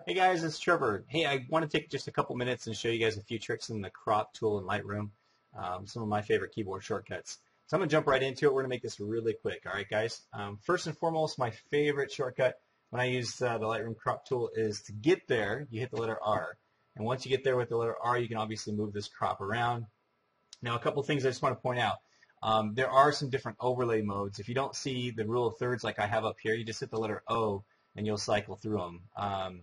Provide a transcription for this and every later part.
Hey guys, it's Trevor. Hey, I want to take just a couple minutes and show you guys a few tricks in the crop tool in Lightroom, some of my favorite keyboard shortcuts. So I'm going to jump right into it. We're going to make this really quick. All right, guys. First and foremost, my favorite shortcut when I use the Lightroom crop tool is to get there, you hit the letter R. And once you get there with the letter R, you can obviously move this crop around. Now, a couple things I just want to point out. There are some different overlay modes. If you don't see the rule of thirds like I have up here, you just hit the letter O and you'll cycle through them.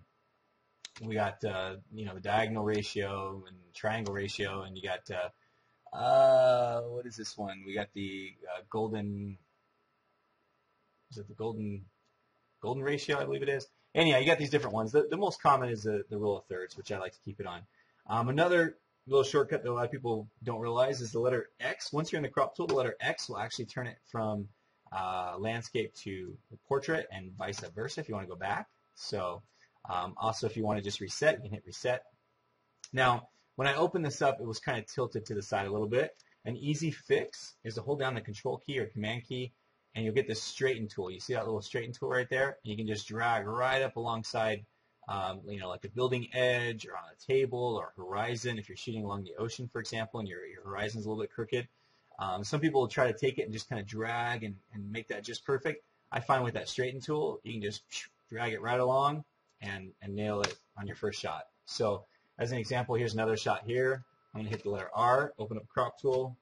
We got the diagonal ratio and triangle ratio, and you got what is this one? We got the golden. Is it the golden ratio? I believe it is. Anyhow, you got these different ones. The most common is the rule of thirds, which I like to keep it on. Another little shortcut that a lot of people don't realize is the letter X. Once you're in the crop tool, the letter X will actually turn it from landscape to portrait and vice versa if you want to go back. So also if you want to just reset, you can hit reset. Now, when I opened this up, it was kind of tilted to the side a little bit. An easy fix is to hold down the control key or command key, and you'll get this straighten tool. You see that little straighten tool right there? And you can just drag right up alongside like a building edge or on a table or horizon if you're shooting along the ocean, for example, and your horizon's a little bit crooked. Some people will try to take it and just kind of drag and make that just perfect. I find with that straighten tool, you can just drag it right along and nail it on your first shot. So as an example, here's another shot here. I'm going to hit the letter R, open up crop tool,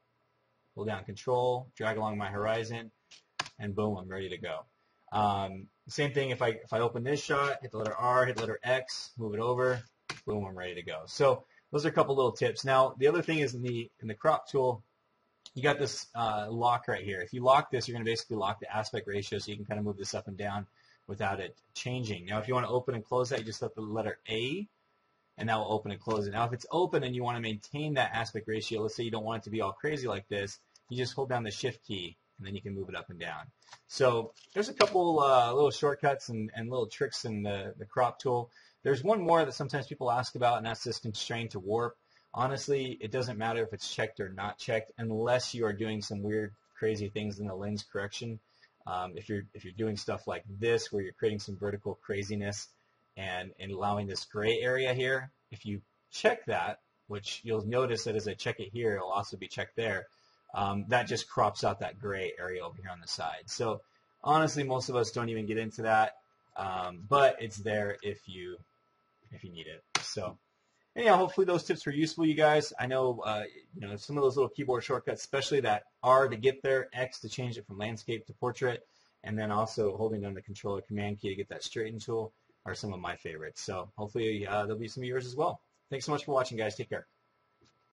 hold down control, drag along my horizon, and boom, I'm ready to go. Same thing if I open this shot, hit the letter R, hit the letter X, move it over, boom, I'm ready to go. So those are a couple little tips. Now, the other thing is in the crop tool, you got this lock right here. If you lock this, you're going to basically lock the aspect ratio so you can kind of move this up and down without it changing. Now, if you want to open and close that, you just hit the letter A, and that will open and close it. Now, if it's open and you want to maintain that aspect ratio, let's say you don't want it to be all crazy like this, you just hold down the Shift key, and then you can move it up and down. So there's a couple little shortcuts and little tricks in the crop tool. There's one more that sometimes people ask about, and that's this constraint to warp. Honestly, it doesn't matter if it's checked or not checked unless you are doing some weird, crazy things in the lens correction. If you're doing stuff like this where you're creating some vertical craziness and allowing this gray area here, if you check that, which you'll notice that as I check it here, it'll also be checked there, that just crops out that gray area over here on the side. So honestly, most of us don't even get into that, but it's there if you need it. So anyhow, hopefully those tips were useful, you guys. I know some of those little keyboard shortcuts, especially that R to get there, X to change it from landscape to portrait, and then also holding down the control or command key to get that straighten tool are some of my favorites. So hopefully there'll be some of yours as well. Thanks so much for watching, guys. Take care.